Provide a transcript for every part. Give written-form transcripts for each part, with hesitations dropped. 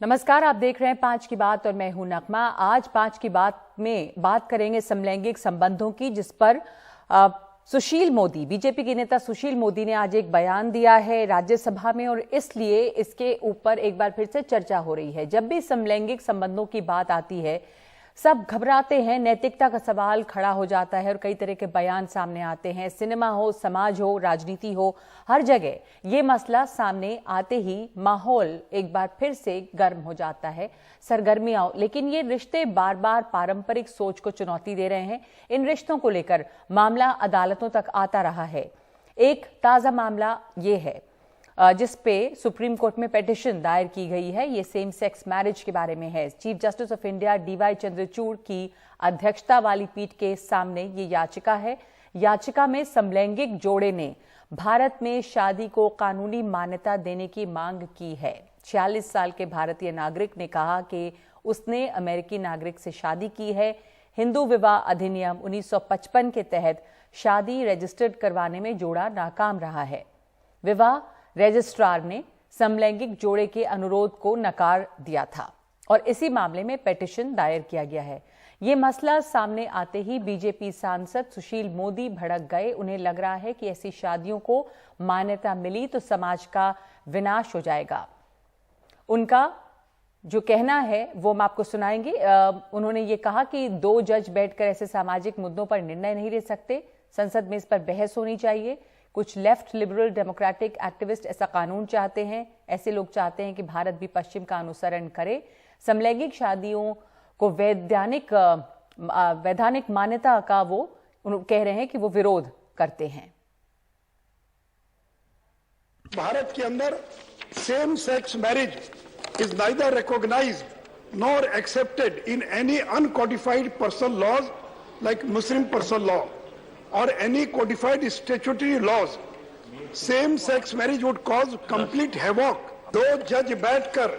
नमस्कार, आप देख रहे हैं 5 की बात और मैं हूं नगमा। आज 5 की बात में बात करेंगे समलैंगिक संबंधों की, जिस पर सुशील मोदी, बीजेपी के नेता सुशील मोदी ने आज एक बयान दिया है राज्यसभा में, और इसलिए इसके ऊपर एक बार फिर से चर्चा हो रही है। जब भी समलैंगिक संबंधों की बात आती है सब घबराते हैं, नैतिकता का सवाल खड़ा हो जाता है और कई तरह के बयान सामने आते हैं। सिनेमा हो, समाज हो, राजनीति हो, हर जगह ये मसला सामने आते ही माहौल एक बार फिर से गर्म हो जाता है, सरगर्मियां। लेकिन ये रिश्ते बार बार पारंपरिक सोच को चुनौती दे रहे हैं। इन रिश्तों को लेकर मामला अदालतों तक आता रहा है। एक ताजा मामला ये है जिस पे सुप्रीम कोर्ट में पिटीशन दायर की गई है। ये सेम सेक्स मैरिज के बारे में है। Chief justice of India DY Chandrachud की अध्यक्षता वाली पीठ के सामने ये याचिका है। याचिका में समलैंगिक जोड़े ने भारत में शादी को कानूनी मान्यता देने की मांग की है। 46 साल के भारतीय नागरिक ने कहा कि उसने अमेरिकी नागरिक से शादी की है। हिंदू विवाह अधिनियम 1955 के तहत शादी रजिस्टर्ड करवाने में जोड़ा नाकाम रहा है। विवाह रजिस्ट्रार ने समलैंगिक जोड़े के अनुरोध को नकार दिया था और इसी मामले में पिटीशन दायर किया गया है। ये मसला सामने आते ही बीजेपी सांसद सुशील मोदी भड़क गए। उन्हें लग रहा है कि ऐसी शादियों को मान्यता मिली तो समाज का विनाश हो जाएगा। उनका जो कहना है वो हम आपको सुनाएंगे। उन्होंने ये कहा कि 2 जज बैठकर ऐसे सामाजिक मुद्दों पर निर्णय नहीं ले सकते। संसद में इस पर बहस होनी चाहिए। कुछ लेफ्ट लिबरल डेमोक्रेटिक एक्टिविस्ट ऐसा कानून चाहते हैं। ऐसे लोग चाहते हैं कि भारत भी पश्चिम का अनुसरण करे। समलैंगिक शादियों को वैधानिक मान्यता का वो कह रहे हैं कि वो विरोध करते हैं। भारत के अंदर same sex marriage is neither recognised nor accepted in any uncodified personal laws like Muslim personal law or any codified statutory laws. Same sex marriage would cause complete havoc. 2 जज बैठकर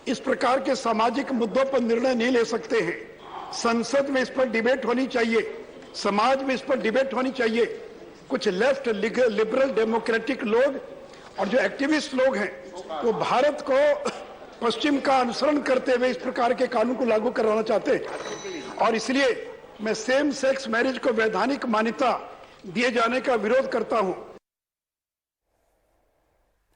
इस प्रकार के सामाजिक मुद्दों पर निर्णय नहीं ले सकते हैं। संसद में इस पर डिबेट होनी चाहिए, समाज में इस पर डिबेट होनी चाहिए। कुछ लेफ्ट लिबरल डेमोक्रेटिक लोग और जो एक्टिविस्ट लोग हैं वो भारत को पश्चिम का अनुसरण करते हुए इस प्रकार के कानून को लागू करवाना चाहते हैं, और इसलिए मैं सेम सेक्स मैरिज को वैधानिक मान्यता दिए जाने का विरोध करता हूं।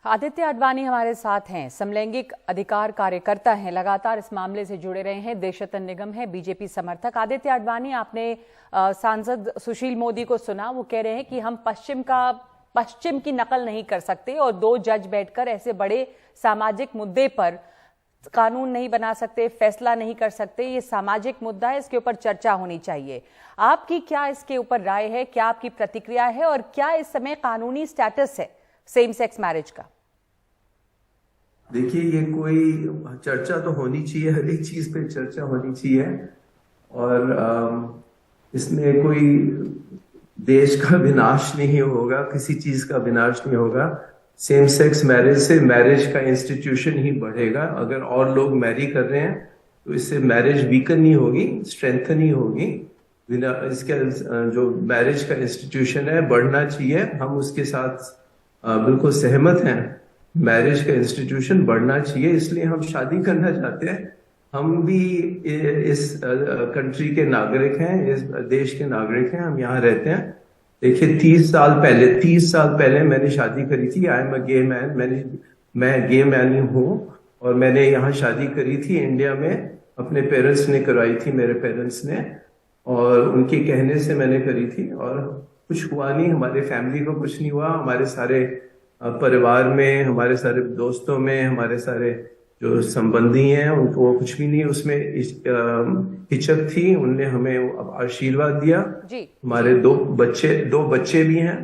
आदित्य अडवाणी हमारे साथ हैं, समलैंगिक अधिकार कार्यकर्ता हैं, लगातार इस मामले से जुड़े रहे हैं। देशरत्न निगम है, बीजेपी समर्थक। आदित्य अडवाणी, आपने सांसद सुशील मोदी को सुना। वो कह रहे हैं कि हम पश्चिम की नकल नहीं कर सकते और 2 जज बैठकर ऐसे बड़े सामाजिक मुद्दे पर कानून नहीं बना सकते, फैसला नहीं कर सकते। ये सामाजिक मुद्दा है, इसके ऊपर चर्चा होनी चाहिए। आपकी क्या इसके ऊपर राय है, क्या आपकी प्रतिक्रिया है, और क्या इस समय कानूनी स्टेटस है सेम सेक्स मैरिज का? देखिए, ये कोई चर्चा तो होनी चाहिए, हर एक चीज पे चर्चा होनी चाहिए, और इसमें कोई देश का विनाश नहीं होगा, किसी चीज का विनाश नहीं होगा। सेम सेक्स मैरिज से मैरिज का इंस्टीट्यूशन ही बढ़ेगा। अगर और लोग मैरी कर रहे हैं तो इससे मैरिज वीकन नहीं होगी, स्ट्रेंथन ही होगी। इसके जो मैरिज का इंस्टीट्यूशन है बढ़ना चाहिए, हम उसके साथ बिल्कुल सहमत हैं। मैरिज का इंस्टीट्यूशन बढ़ना चाहिए, इसलिए हम शादी करना चाहते हैं। हम भी इस कंट्री के नागरिक हैं, इस देश के नागरिक हैं, हम यहाँ रहते हैं। देखिए, 30 साल पहले मैंने शादी करी थी। I am a gay man, मैं गे मैन ही हूँ, और मैंने यहाँ शादी करी थी इंडिया में। अपने पेरेंट्स ने करवाई थी, मेरे पेरेंट्स ने, और उनके कहने से मैंने करी थी, और कुछ हुआ नहीं, हमारे फैमिली को कुछ नहीं हुआ। हमारे सारे परिवार में, हमारे सारे दोस्तों में, हमारे सारे जो संबंधी हैं उनको कुछ भी नहीं उसमें हिचक थी। उनने हमें आशीर्वाद दिया। हमारे 2 बच्चे भी हैं,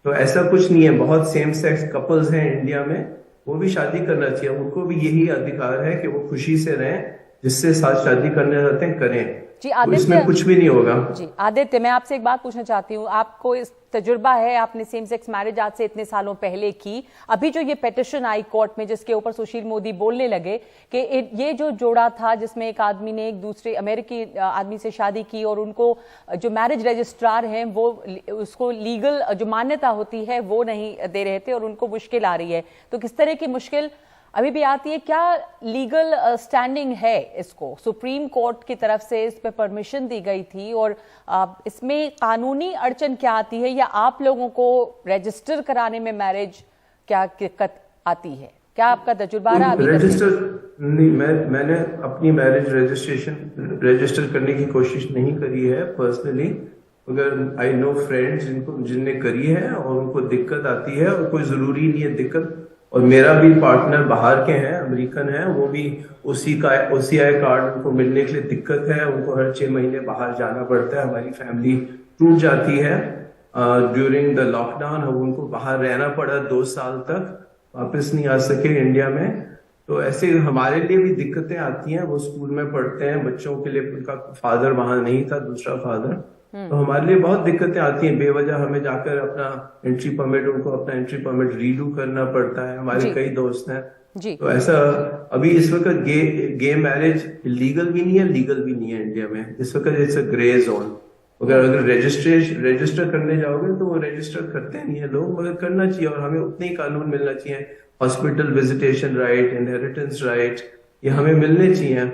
तो ऐसा कुछ नहीं है। बहुत सेम सेक्स कपल्स हैं इंडिया में, वो भी शादी करना चाहिए। उनको भी यही अधिकार है कि वो खुशी से रहें, जिससे साथ शादी करना चाहते हैं करें। जी आदित्य, इसमें कुछ भी नहीं होगा। जी आदित्य, मैं आपसे एक बात पूछना चाहती हूँ। आपको इस तजुर्बा है, आपने सेम सेक्स मैरिज आज से इतने सालों पहले की। अभी जो ये पिटीशन आई कोर्ट में, जिसके ऊपर सुशील मोदी बोलने लगे कि ये जो जोड़ा था जिसमें एक आदमी ने एक दूसरे अमेरिकी आदमी से शादी की, और उनको जो मैरिज रजिस्ट्रार हैं वो उसको लीगल जो मान्यता होती है वो नहीं दे रहे थे, और उनको मुश्किल आ रही है। तो किस तरह की मुश्किल अभी भी आती है, क्या लीगल स्टैंडिंग है इसको? सुप्रीम कोर्ट की तरफ से इस पे परमिशन दी गई थी, और इसमें कानूनी अड़चन क्या आती है, या आप लोगों को रजिस्टर कराने में मैरिज क्या दिक्कत आती है? क्या आपका तजुर्बा रहा अभी? रजिस्टर नहीं, मैंने अपनी मैरिज रजिस्टर करने की कोशिश नहीं करी है पर्सनली, मगर आई नो फ्रेंड्स जिनने करी है और उनको दिक्कत आती है, और कोई जरूरी नहीं है दिक्कत। और मेरा भी पार्टनर बाहर के हैं, अमेरिकन है, वो भी OCI कार्ड उनको मिलने के लिए दिक्कत है, उनको हर 6 महीने बाहर जाना पड़ता है। हमारी फैमिली टूट जाती है ड्यूरिंग द लॉकडाउन, उनको बाहर रहना पड़ा 2 साल तक, वापस नहीं आ सके इंडिया में। तो ऐसे हमारे लिए भी दिक्कतें आती हैं। वो स्कूल में पढ़ते हैं, बच्चों के लिए उनका फादर वहां नहीं था, दूसरा फादर, तो हमारे लिए बहुत दिक्कतें आती हैं। बेवजह हमें जाकर अपना उनको अपना एंट्री परमिट रीडू करना पड़ता है। हमारे कई दोस्त हैं जी। तो ऐसा अभी इस वक्त गे मैरिज लीगल भी नहीं है, लीगल भी नहीं है इंडिया में इस वक्त। It's a grey zone. अगर रजिस्टर करने जाओगे तो वो रजिस्टर करते नहीं है लोग, मगर करना चाहिए। और हमें उतने ही कानून मिलना चाहिए, hospital visitation right, inheritance right, ये हमें मिलने चाहिए।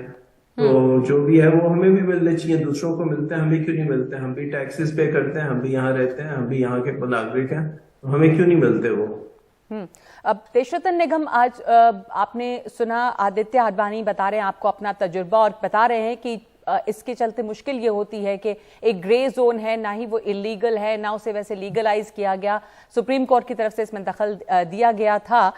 तो जो भी है वो हमें भी मिलने चाहिए। दूसरों को मिलते हैं, हमें क्यों नहीं मिलते? हम भी टैक्सेस पे करते हैं, हम भी यहाँ रहते हैं, हम भी यहाँ के नागरिक हैं, तो हमें क्यों नहीं मिलते वो? अब देशरत्न निगम, आज आपने सुना आदित्य आडवाणी बता रहे हैं आपको अपना तजुर्बा, और बता रहे हैं कि इसके चलते मुश्किल ये होती है कि एक ग्रे जोन है, ना ही वो इलीगल है, ना उसे वैसे लीगलाइज किया गया। सुप्रीम कोर्ट की तरफ से इसमें दखल दिया गया था,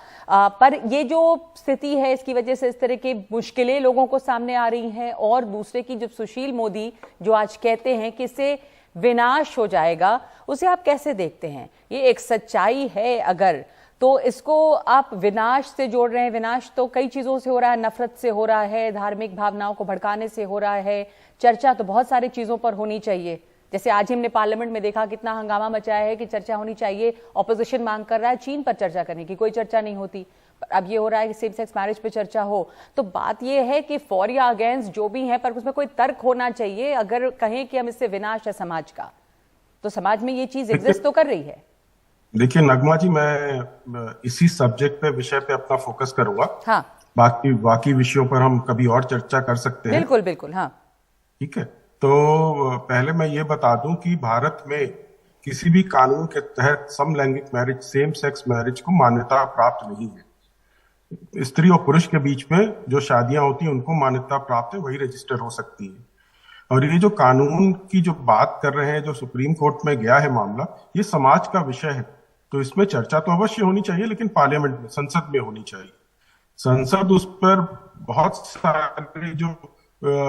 पर ये जो स्थिति है इसकी वजह से इस तरह की मुश्किलें लोगों को सामने आ रही हैं। और दूसरे की, जब सुशील मोदी जो आज कहते हैं कि इससे विनाश हो जाएगा, उसे आप कैसे देखते हैं? ये एक सच्चाई है अगर, तो इसको आप विनाश से जोड़ रहे हैं। विनाश तो कई चीजों से हो रहा है, नफरत से हो रहा है, धार्मिक भावनाओं को भड़काने से हो रहा है। चर्चा तो बहुत सारी चीजों पर होनी चाहिए, जैसे आज हमने पार्लियामेंट में देखा कितना हंगामा मचाया है कि चर्चा होनी चाहिए। ऑपोजिशन मांग कर रहा है चीन पर चर्चा करने की, कोई चर्चा नहीं होती। पर अब ये हो रहा है कि सेम सेक्स मैरिज पे चर्चा हो। तो बात ये है कि फॉर या अगेंस्ट जो भी है, पर उसमें कोई तर्क होना चाहिए। अगर कहें कि हम इससे विनाश है समाज का, तो समाज में ये चीज एग्जिस्ट तो कर रही है। देखिए नगमा जी, मैं इसी सब्जेक्ट पे, विषय पे अपना फोकस करूंगा। हाँ, बाकी विषयों पर हम कभी और चर्चा कर सकते हैं। बिल्कुल बिल्कुल, हाँ ठीक है। तो पहले मैं ये बता दूं कि भारत में किसी भी कानून के तहत समलैंगिक मैरिज, सेम सेक्स मैरिज को मान्यता प्राप्त नहीं है। स्त्री और पुरुष के बीच में जो शादियां होती हैं उनको मान्यता प्राप्त है, वही रजिस्टर हो सकती है। और ये जो कानून की जो बात कर रहे हैं, जो सुप्रीम कोर्ट में गया है मामला, ये समाज का विषय है, तो इसमें चर्चा तो अवश्य होनी चाहिए, लेकिन पार्लियामेंट में, संसद में होनी चाहिए। संसद उस पर बहुत सारे जो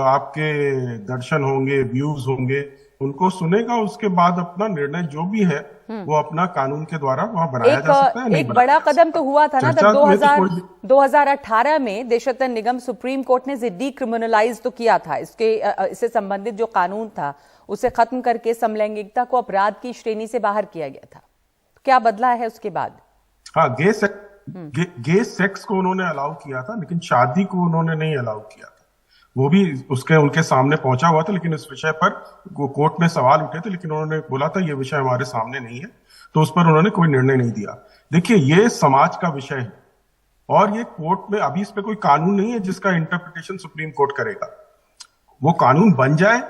आपके दर्शन होंगे, व्यूज होंगे, उनको सुनेगा, उसके बाद अपना निर्णय जो भी है वो अपना कानून के द्वारा वहां बनाया जा सकता है। एक बड़ा कदम तो हुआ था ना, जब 2018 में देशरत्न निगम, सुप्रीम कोर्ट ने डीक्रिमिनलाइज तो किया था, इससे संबंधित जो कानून था उसे खत्म करके समलैंगिकता को अपराध की श्रेणी से बाहर किया गया था। क्या बदला है उसके बाद? हाँ, गे सेक्स को उन्होंने अलाउ किया था, लेकिन शादी को उन्होंने नहीं अलाउ किया था। वो भी उनके सामने पहुंचा हुआ था, लेकिन इस विषय पर कोर्ट में सवाल उठे थे, लेकिन उन्होंने बोला था ये विषय हमारे सामने नहीं है, तो उस पर उन्होंने कोई निर्णय नहीं दिया। देखिए, ये समाज का विषय है, और ये कोर्ट में अभी इस पे कोई कानून नहीं है जिसका इंटरप्रिटेशन सुप्रीम कोर्ट करेगा। वो कानून बन जाए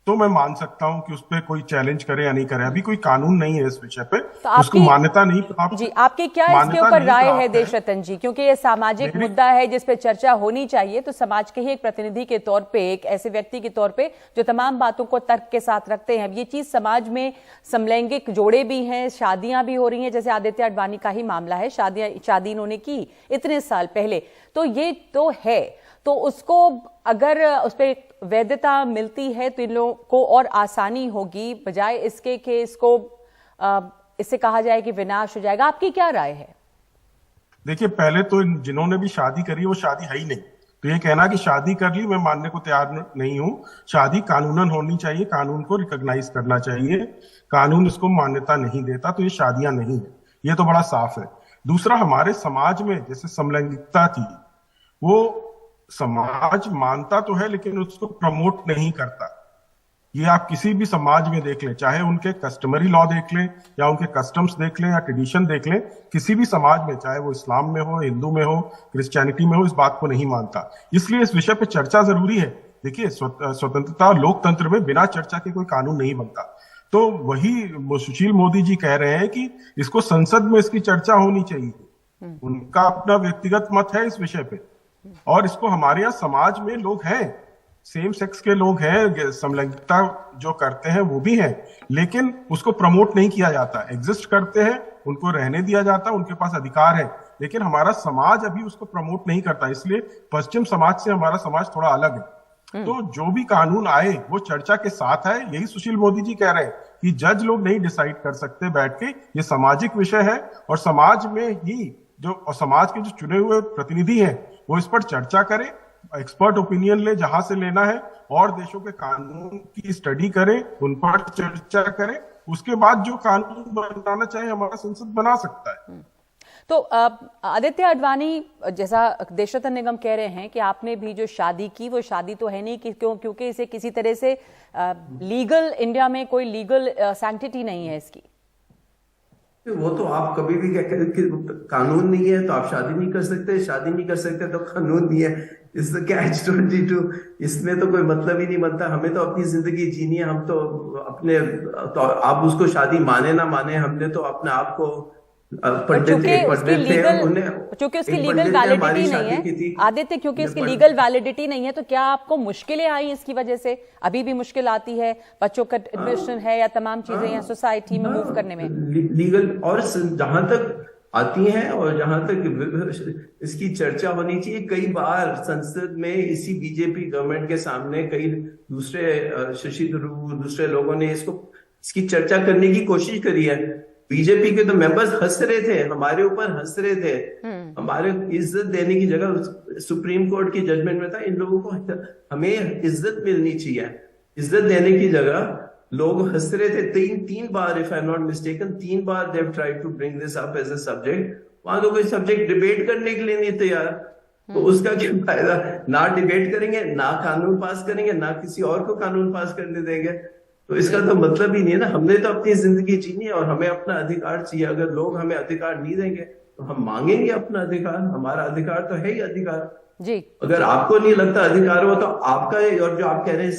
तो मैं मान सकता हूं कि उस पर कोई चैलेंज करे या नहीं करे। अभी कोई कानून नहीं है इस विषय पे, तो उसको मान्यता नहीं प्राप्त। जी, आपकी क्या इसके ऊपर राय है देशरत्न जी? क्योंकि ये सामाजिक मुद्दा है जिस पे चर्चा होनी चाहिए, तो समाज के ही एक प्रतिनिधि के तौर पे, एक ऐसे व्यक्ति के तौर पे जो तमाम बातों को तर्क के साथ रखते हैं, ये चीज समाज में समलैंगिक जोड़े भी हैं, शादियां भी हो रही हैं, जैसे आदित्य आडवाणी का ही मामला है, शादी इन्होंने की इतने साल पहले, तो ये तो है। तो उसको अगर उस पर वैधता मिलती है तो इन लोगों को और आसानी होगी, बजाय इसके कि इससे कहा जाए कि विनाश हो जाएगा। आपकी क्या राय है? देखिए, पहले तो जिन्होंने भी शादी करी वो शादी है ही नहीं, तो ये कहना कि शादी कर ली, मैं मानने को तैयार नहीं हूं। शादी कानूनन होनी चाहिए, कानून को रिकॉग्नाइज करना चाहिए। कानून इसको मान्यता नहीं देता तो ये शादियां नहीं है, ये तो बड़ा साफ है। दूसरा, हमारे समाज में जैसे समलैंगिकता थी, वो समाज मानता तो है लेकिन उसको प्रमोट नहीं करता। ये आप किसी भी समाज में देख लें, चाहे उनके कस्टमरी लॉ देख लें या उनके कस्टम्स देख लें या ट्रेडिशन देख लें, किसी भी समाज में, चाहे वो इस्लाम में हो, हिंदू में हो, क्रिश्चियनिटी में हो, इस बात को नहीं मानता। इसलिए इस विषय पे चर्चा जरूरी है। देखिए, स्वतंत्रता और लोकतंत्र में बिना चर्चा के कोई कानून नहीं बनता। तो वही सुशील मोदी जी कह रहे हैं कि इसको संसद में इसकी चर्चा होनी चाहिए। उनका अपना व्यक्तिगत मत है इस विषय पे, और इसको हमारे यहाँ समाज में लोग हैं, सेम सेक्स के लोग हैं, समलैंगिकता जो करते हैं वो भी हैं, लेकिन उसको प्रमोट नहीं किया जाता। एग्जिस्ट करते हैं, उनको रहने दिया जाता, उनके पास अधिकार है, लेकिन हमारा समाज अभी उसको प्रमोट नहीं करता। इसलिए पश्चिम समाज से हमारा समाज थोड़ा अलग है। तो जो भी कानून आए वो चर्चा के साथ आए। यही सुशील मोदी जी कह रहे हैं कि जज लोग नहीं डिसाइड कर सकते बैठ के, ये सामाजिक विषय है, और समाज में ही और समाज के जो चुने हुए प्रतिनिधि हैं वो इस पर चर्चा करें, एक्सपर्ट ओपिनियन ले जहां से लेना है, और देशों के कानून की स्टडी करें, उन पर चर्चा करें, उसके बाद जो कानून बनाना चाहे हमारा संसद बना सकता है। तो आदित्य अडवाणी, जैसा देशरत्न निगम कह रहे हैं कि आपने भी जो शादी की वो शादी तो है नहीं, क्योंकि इसे किसी तरह से लीगल, इंडिया में कोई लीगल सैंक्टिटी नहीं है इसकी। वो तो आप कभी भी कानून नहीं है तो आप शादी नहीं कर सकते, शादी नहीं कर सकते तो कानून नहीं है। इस कैच 22, इसमें तो कोई मतलब ही नहीं बनता। हमें तो अपनी जिंदगी जीनी है, हम तो अपने, तो आप उसको शादी माने ना माने, हमने तो अपने आप को चूंकि उसकी लीगल वैलिडिटी नहीं है आदित्य, क्योंकि इसकी लीगल वैलिडिटी नहीं है, तो क्या आपको मुश्किलें आई इसकी वजह से? अभी भी मुश्किल आती है, बच्चों का एडमिशन है या तमाम चीजें या सोसाइटी में मूव करने में लीगल, और जहां तक आती हैं और जहां तक इसकी चर्चा होनी चाहिए। कई बार संसद में इसी बीजेपी गवर्नमेंट के सामने कई दूसरे शशि थरूर, दूसरे लोगों ने इसकी चर्चा करने की कोशिश करी है। बीजेपी के तो मेंबर्स हंस रहे थे, हमारे ऊपर हंस रहे थे, हमारे इज्जत देने की जगह सुप्रीम कोर्ट की जजमेंट में था इन लोगों को हमें इज्जत मिलनी चाहिए, इज्जत देने की जगह लोग हंस रहे थे। तीन बार, if I am not mistaken, 3 बार they have tried to bring this up as a subject. वहां तो कोई सब्जेक्ट डिबेट करने के लिए नहीं तैयार, तो उसका क्या फायदा? ना डिबेट करेंगे, ना कानून पास करेंगे, ना किसी और को कानून पास करने देंगे, तो इसका तो मतलब ही नहीं है ना। हमने तो अपनी जिंदगी जीनी है और हमें अपना अधिकार चाहिए। अगर लोग हमें अधिकार नहीं देंगे तो हम मांगेंगे अपना अधिकार। हमारा अधिकार तो है ही अधिकार जी। अगर आपको नहीं लगता अधिकार हो तो आपका, और जो आप कह रहे हैं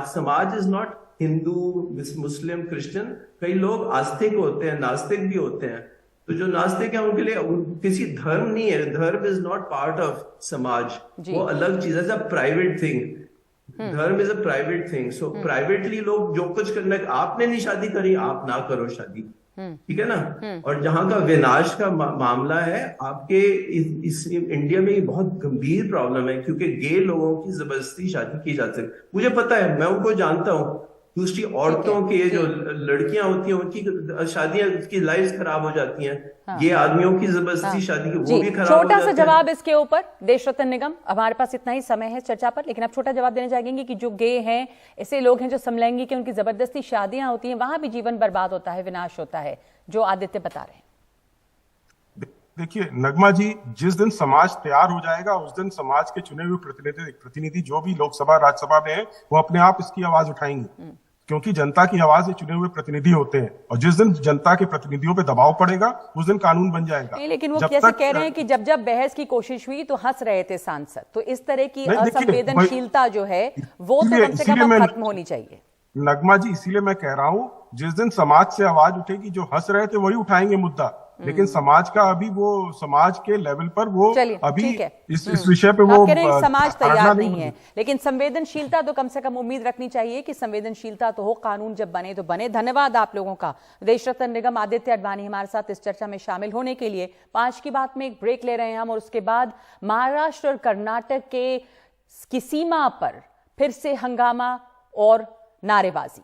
समाज is not Hindu, Muslim, Christian. कई लोग आस्तिक होते हैं, नास्तिक भी होते हैं। तो जो नास्तिक है उनके लिए किसी धर्म नहीं है, धर्म इज नॉट पार्ट ऑफ समाज, वो अलग चीज है, प्राइवेट थिंग। धर्म is a private thing. So privately लोग जो कुछ करना है, आपने नहीं शादी करी, आप ना करो शादी, ठीक है ना। और जहां का विनाश का मामला है आपके इस इंडिया में, ये बहुत गंभीर प्रॉब्लम है, क्योंकि गे लोगों की जबरदस्ती शादी की जा सकती। मुझे पता है, मैं उनको जानता हूँ। दूसरी औरतों के जो लड़कियां होती हैं उनकी शादियां की लाइफ खराब हो जाती हैं। हाँ। ये आदमियों की जबरदस्ती शादी की वो भी खराब हो जाती है। छोटा सा जवाब इसके ऊपर देशरत्न निगम, हमारे पास इतना ही समय है चर्चा पर, लेकिन आप छोटा जवाब देना चाहेंगे कि जो गे हैं, ऐसे लोग हैं जो समलैंगिक, उनकी जबरदस्ती शादियां होती हैं, वहां भी जीवन बर्बाद होता है, विनाश होता है, जो आदित्य बता रहे हैं। देखिए नगमा जी, जिस दिन समाज तैयार हो जाएगा उस दिन समाज के चुने हुए प्रतिनिधि जो भी लोकसभा राज्यसभा में है वो अपने आप इसकी आवाज उठाएंगे, क्योंकि जनता की आवाज से चुने हुए प्रतिनिधि होते हैं। और जिस दिन जनता के प्रतिनिधियों पे दबाव पड़ेगा उस दिन कानून बन जाएगा। नहीं, लेकिन वो कैसे कह रहे हैं कि जब बहस की कोशिश हुई तो हंस रहे थे सांसद, तो इस तरह की असंवेदनशीलता जो है वो तो कम से कम खत्म होनी चाहिए। नगमा जी, इसीलिए मैं कह रहा हूं, जिस दिन समाज से आवाज उठेगी, जो हंस रहे थे वही उठाएंगे मुद्दा, लेकिन समाज का अभी वो समाज के लेवल पर वो अभी इस विषय पे वो समाज तैयार नहीं है। लेकिन संवेदनशीलता तो कम से कम उम्मीद रखनी चाहिए कि संवेदनशीलता तो हो, कानून जब बने तो बने। धन्यवाद आप लोगों का। देशरत्न निगम, आदित्य अडवाणी हमारे साथ इस चर्चा में शामिल होने के लिए। 5 की बात में एक ब्रेक ले रहे हैं हम, और उसके बाद महाराष्ट्र और कर्नाटक की सीमा पर फिर से हंगामा और नारेबाजी।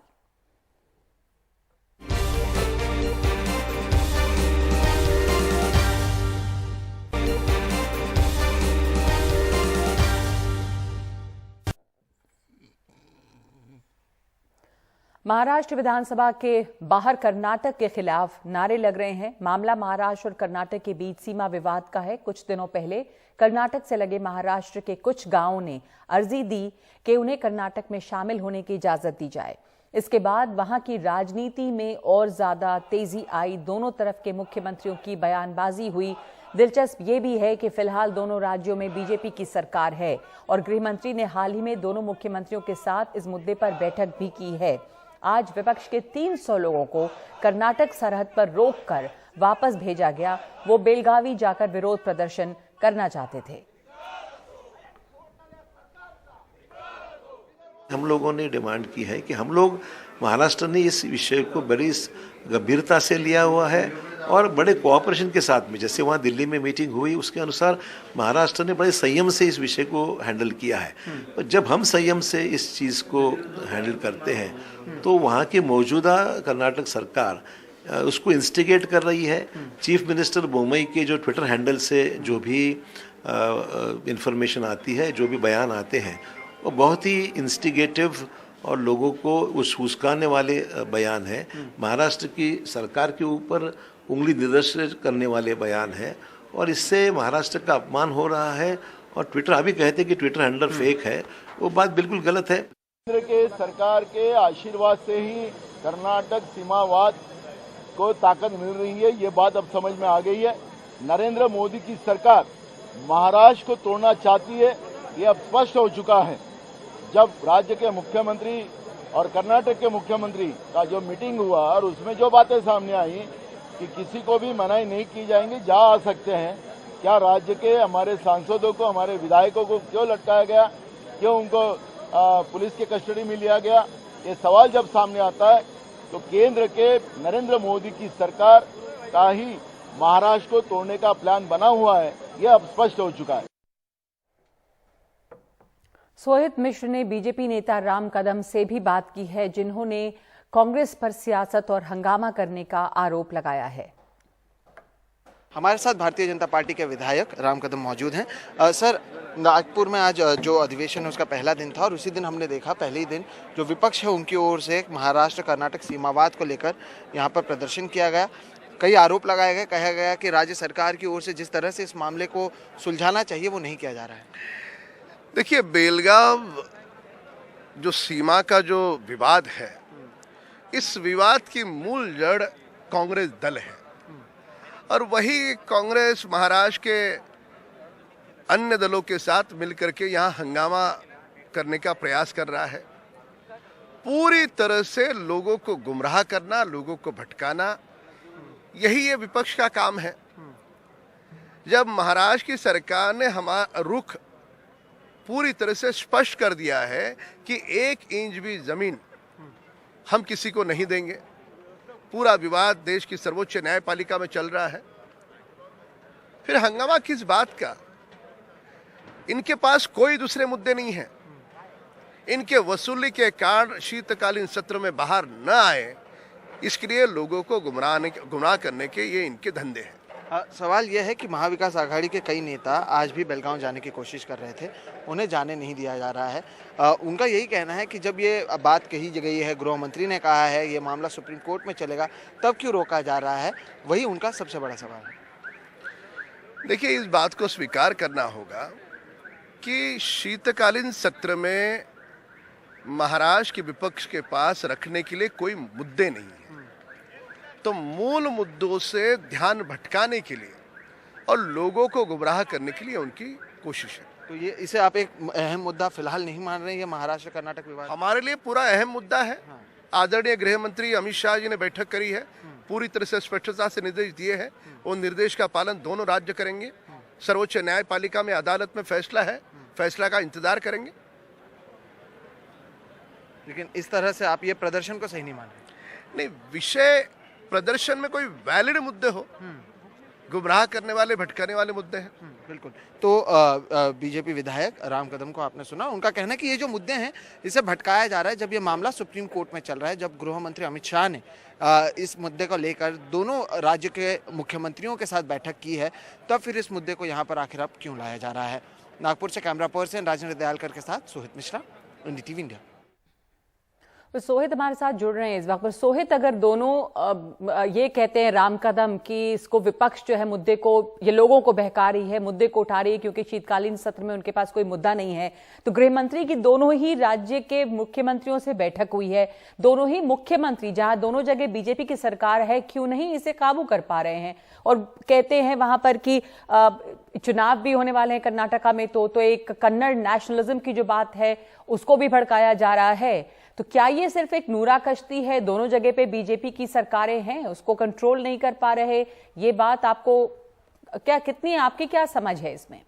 महाराष्ट्र विधानसभा के बाहर कर्नाटक के खिलाफ नारे लग रहे हैं। मामला महाराष्ट्र और कर्नाटक के बीच सीमा विवाद का है। कुछ दिनों पहले कर्नाटक से लगे महाराष्ट्र के कुछ गांवों ने अर्जी दी कि उन्हें कर्नाटक में शामिल होने की इजाजत दी जाए। इसके बाद वहां की राजनीति में और ज्यादा तेजी आई। दोनों तरफ के मुख्यमंत्रियों की बयानबाजी हुई। दिलचस्प ये भी है कि फिलहाल दोनों राज्यों में बीजेपी की सरकार है और गृह मंत्री ने हाल ही में दोनों मुख्यमंत्रियों के साथ इस मुद्दे पर बैठक भी की है। आज विपक्ष के 300 लोगों को कर्नाटक सरहद पर रोककर वापस भेजा गया। वो बेलगावी जाकर विरोध प्रदर्शन करना चाहते थे। हम लोगों ने डिमांड की है कि हम लोग, महाराष्ट्र ने इस विषय को बड़ी गंभीरता से लिया हुआ है और बड़े कोऑपरेशन के साथ में, जैसे वहाँ दिल्ली में मीटिंग हुई उसके अनुसार महाराष्ट्र ने बड़े संयम से इस विषय को हैंडल किया है। और जब हम संयम से इस चीज़ को हैंडल करते हैं तो वहाँ की मौजूदा कर्नाटक सरकार उसको इंस्टिगेट कर रही है। चीफ मिनिस्टर बोम्मई के जो ट्विटर हैंडल से जो भी इंफॉर्मेशन आती है, जो भी बयान आते हैं, वो बहुत ही इंस्टिगेटिव और लोगों को उस्काने वाले बयान है। महाराष्ट्र की सरकार के ऊपर उंगली निर्देशित करने वाले बयान है और इससे महाराष्ट्र का अपमान हो रहा है। और ट्विटर, अभी कहते हैं कि ट्विटर हैंडल फेक है, वो बात बिल्कुल गलत है। केंद्र के सरकार के आशीर्वाद से ही कर्नाटक सीमावाद को ताकत मिल रही है, ये बात अब समझ में आ गई है। नरेंद्र मोदी की सरकार महाराष्ट्र को तोड़ना चाहती है, ये अब स्पष्ट हो चुका है। जब राज्य के मुख्यमंत्री और कर्नाटक के मुख्यमंत्री का जो मीटिंग हुआ और उसमें जो बातें सामने आई कि किसी को भी मनाही नहीं की जाएंगी, जा आ सकते हैं, क्या राज्य के हमारे सांसदों को, हमारे विधायकों को क्यों लटकाया गया, क्यों उनको पुलिस के कस्टडी में लिया गया, ये सवाल जब सामने आता है तो केंद्र के नरेंद्र मोदी की सरकार का ही महाराष्ट्र को तोड़ने का प्लान बना हुआ है, यह अब स्पष्ट हो चुका है। सोहित मिश्र ने बीजेपी नेता राम कदम से भी बात की है, जिन्होंने कांग्रेस पर सियासत और हंगामा करने का आरोप लगाया है। हमारे साथ भारतीय जनता पार्टी के विधायक राम कदम मौजूद हैं। सर, नागपुर में आज जो अधिवेशन है उसका पहला दिन था और उसी दिन हमने देखा, पहले ही दिन जो विपक्ष है उनकी ओर से महाराष्ट्र कर्नाटक सीमावाद को लेकर यहाँ पर प्रदर्शन किया गया। कई आरोप लगाए गए, कहा गया कि राज्य सरकार की ओर से जिस तरह से इस मामले को सुलझाना चाहिए वो नहीं किया जा रहा है। देखिए, बेलगाव जो सीमा का जो विवाद है, इस विवाद की मूल जड़ कांग्रेस दल है और वही कांग्रेस महाराष्ट्र के अन्य दलों के साथ मिलकर के यहाँ हंगामा करने का प्रयास कर रहा है। पूरी तरह से लोगों को गुमराह करना, लोगों को भटकाना, यही ये विपक्ष का काम है। जब महाराष्ट्र की सरकार ने हमारा रुख पूरी तरह से स्पष्ट कर दिया है कि 1 इंच भी जमीन हम किसी को नहीं देंगे, पूरा विवाद देश की सर्वोच्च न्यायपालिका में चल रहा है, फिर हंगामा किस बात का? इनके पास कोई दूसरे मुद्दे नहीं है। इनके वसूली के कारण शीतकालीन सत्र में बाहर न आए, इसके लिए लोगों को गुमराह करने के ये इनके धंधे हैं। सवाल यह है कि महाविकास आघाड़ी के कई नेता आज भी बेलगांव जाने की कोशिश कर रहे थे, उन्हें जाने नहीं दिया जा रहा है। उनका यही कहना है कि जब ये बात कही गई है, गृह मंत्री ने कहा है ये मामला सुप्रीम कोर्ट में चलेगा, तब क्यों रोका जा रहा है? वही उनका सबसे बड़ा सवाल है। देखिए, इस बात को स्वीकार करना होगा कि शीतकालीन सत्र में महाराष्ट्र के विपक्ष के पास रखने के लिए कोई मुद्दे नहीं है, तो मूल मुद्दों से ध्यान भटकाने के लिए और लोगों को गुमराह करने के लिए उनकी कोशिश है। तो ये इसे आप एक अहम मुद्दा फिलहाल नहीं मान रहे हैं, ये महाराष्ट्र कर्नाटक विवाद हमारे लिए पूरा अहम मुद्दा है। आदरणीय गृह मंत्री अमित शाह जी ने बैठक करी है, पूरी तरह से स्पष्टता से निर्देश दिए हैं, उन निर्देश का पालन दोनों राज्य करेंगे। सर्वोच्च न्यायपालिका में अदालत में फैसला है, फैसला का इंतजार करेंगे। लेकिन इस तरह से आप ये प्रदर्शन को सही नहीं मान रहे? नहीं, विषय प्रदर्शन में कोई वैलिड मुद्दे हो, गुमराह करने वाले, भटकाने वाले मुद्दे हैं। बिल्कुल। तो बीजेपी विधायक राम कदम को आपने सुना, उनका कहना है कि ये जो मुद्दे हैं इसे भटकाया जा रहा है। जब ये मामला सुप्रीम कोर्ट में चल रहा है, जब गृह मंत्री अमित शाह ने इस मुद्दे को लेकर दोनों राज्य के मुख्यमंत्रियों के साथ बैठक की है, तब फिर इस मुद्दे को यहाँ पर आखिर अब क्यों लाया जा रहा है। नागपुर से कैमरा पर्सन राजेंद्र दयालकर के साथ सोहित मिश्रा, NDTV इंडिया। तो सोहित हमारे साथ जुड़ रहे हैं इस वक्त पर। सोहित, अगर दोनों ये कहते हैं राम कदम कि इसको विपक्ष जो है मुद्दे को, ये लोगों को बहका रही है, मुद्दे को उठा रही है क्योंकि शीतकालीन सत्र में उनके पास कोई मुद्दा नहीं है, तो गृह मंत्री की दोनों ही राज्य के मुख्यमंत्रियों से बैठक हुई है। दोनों ही मुख्यमंत्री, जहां दोनों जगह बीजेपी की सरकार है, क्यों नहीं इसे काबू कर पा रहे हैं? और कहते हैं वहां पर कि चुनाव भी होने वाले हैं कर्नाटका में, तो एक कन्नड़ नेशनलिज्म की जो बात है उसको भी भड़काया जा रहा है। तो क्या ये सिर्फ एक नूरा कश्ती है, दोनों जगह पे बीजेपी की सरकारें हैं, उसको कंट्रोल नहीं कर पा रहे? ये बात आपको क्या, कितनी आपकी क्या समझ है इसमें?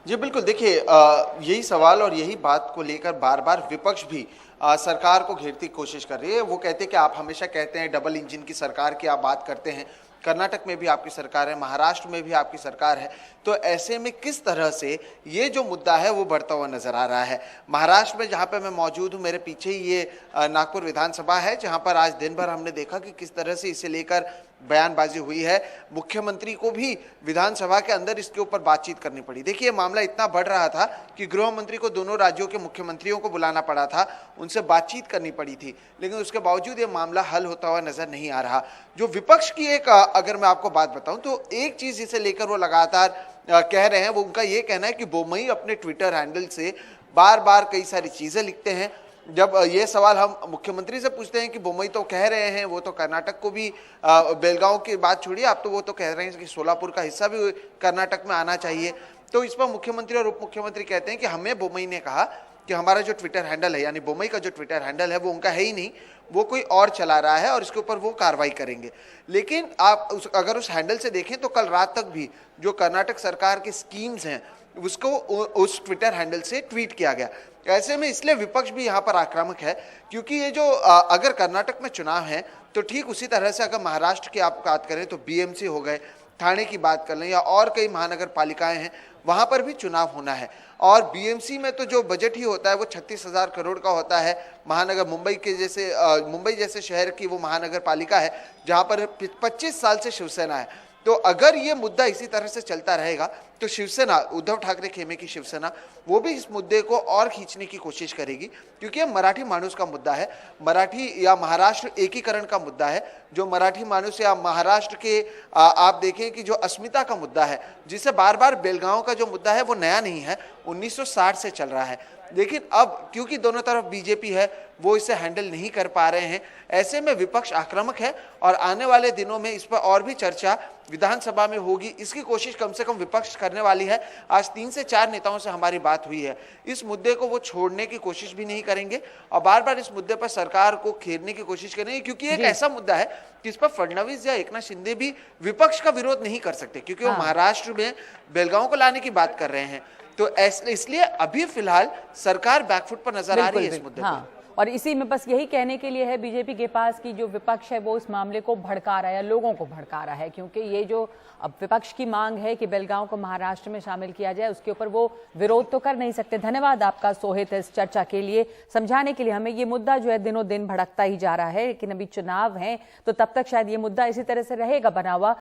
जी बिल्कुल, देखिए यही सवाल और यही बात को लेकर बार बार विपक्ष भी सरकार को घेरने की कोशिश कर रही है। वो कहते हैं कि आप हमेशा कहते हैं डबल इंजन की सरकार की आप बात करते हैं, कर्नाटक में भी आपकी सरकार है, महाराष्ट्र में भी आपकी सरकार है, तो ऐसे में किस तरह से ये जो मुद्दा है वो बढ़ता हुआ नजर आ रहा है। महाराष्ट्र में जहां पे मैं मौजूद हूं, मेरे पीछे ही ये नागपुर विधानसभा है, जहां पर आज दिन भर हमने देखा कि किस तरह से इसे लेकर बयानबाजी हुई है। मुख्यमंत्री को भी विधानसभा के अंदर इसके ऊपर बातचीत करनी पड़ी। देखिए मामला इतना बढ़ रहा था कि गृह मंत्री को दोनों राज्यों के मुख्यमंत्रियों को बुलाना पड़ा था, उनसे बातचीत करनी पड़ी थी, लेकिन उसके बावजूद ये मामला हल होता हुआ नजर नहीं आ रहा। जो विपक्ष की एक अगर मैं आपको बात बताऊं तो एक चीज जिसे लेकर वो लगातार कह रहे हैं, वो उनका ये कहना है कि बोम्मई अपने ट्विटर हैंडल से बार बार कई सारी चीजें लिखते हैं। जब ये सवाल हम मुख्यमंत्री से पूछते हैं कि बोम्मई तो कह रहे हैं, वो तो कर्नाटक को भी बेलगांव की बात छोड़िए, आप तो वो तो कह रहे हैं कि सोलापुर का हिस्सा भी कर्नाटक में आना चाहिए, तो इस पर मुख्यमंत्री और उप मुख्यमंत्री कहते हैं कि हमें बोम्मई ने कहा कि हमारा जो ट्विटर हैंडल है, यानी बोम्मई का जो ट्विटर हैंडल है वो उनका है ही नहीं, वो कोई और चला रहा है और इसके ऊपर वो कार्रवाई करेंगे। लेकिन आप अगर उस हैंडल से देखें तो कल रात तक भी जो कर्नाटक सरकार की स्कीम्स हैं उसको उस ट्विटर हैंडल से ट्वीट किया गया। ऐसे में इसलिए विपक्ष भी यहाँ पर आक्रामक है, क्योंकि ये जो अगर कर्नाटक में चुनाव है तो ठीक उसी तरह से अगर महाराष्ट्र की आप बात करें तो बीएमसी हो गए, ठाणे की बात कर लें या और कई महानगर पालिकाएं हैं, वहां पर भी चुनाव होना है। और बीएमसी में तो जो बजट ही होता है वो 36,000 करोड़ का होता है। महानगर मुंबई जैसे शहर की वो महानगर पालिका है जहां पर 25 साल से शिवसेना है। तो अगर ये मुद्दा इसी तरह से चलता रहेगा तो शिवसेना, उद्धव ठाकरे खेमे की शिवसेना, वो भी इस मुद्दे को और खींचने की कोशिश करेगी, क्योंकि ये मराठी मानुस का मुद्दा है, मराठी या महाराष्ट्र एकीकरण का मुद्दा है। जो मराठी मानुस या महाराष्ट्र के आप देखें कि जो अस्मिता का मुद्दा है, जिसे बार बार बेलगांव का जो मुद्दा है वो नया नहीं है, 1960 से चल रहा है। लेकिन अब क्योंकि दोनों तरफ बीजेपी है, वो इसे हैंडल नहीं कर पा रहे हैं। ऐसे में विपक्ष आक्रामक है और आने वाले दिनों में इस पर और भी चर्चा विधानसभा में होगी, इसकी कोशिश कम से कम विपक्ष करने वाली है। आज 3 से 4 नेताओं से हमारी बात हुई है, इस मुद्दे को वो छोड़ने की कोशिश भी नहीं करेंगे और बार बार इस मुद्दे पर सरकार को घेरने की कोशिश करेंगे, क्योंकि एक ऐसा मुद्दा है जिस पर फडणवीस या एकनाथ शिंदे भी विपक्ष का विरोध नहीं कर सकते, क्योंकि वो महाराष्ट्र में बेलगांव को लाने की बात कर रहे हैं। तो इसलिए अभी फिलहाल सरकार बैकफुट पर नजर आ रही है इस मुद्दे पर। और इसी में बस यही कहने के लिए है बीजेपी के पास कि जो विपक्ष है वो इस मामले को भड़का रहा है, लोगों को भड़का रहा है, क्योंकि ये जो अब विपक्ष की मांग है कि बेलगांव को महाराष्ट्र में शामिल किया जाए, उसके ऊपर वो विरोध तो कर नहीं सकते। धन्यवाद आपका सोहित इस चर्चा के लिए, समझाने के लिए हमें। ये मुद्दा जो है दिनों दिन भड़कता ही जा रहा है, लेकिन अभी चुनाव है तो तब तक शायद ये मुद्दा इसी तरह से रहेगा बना हुआ।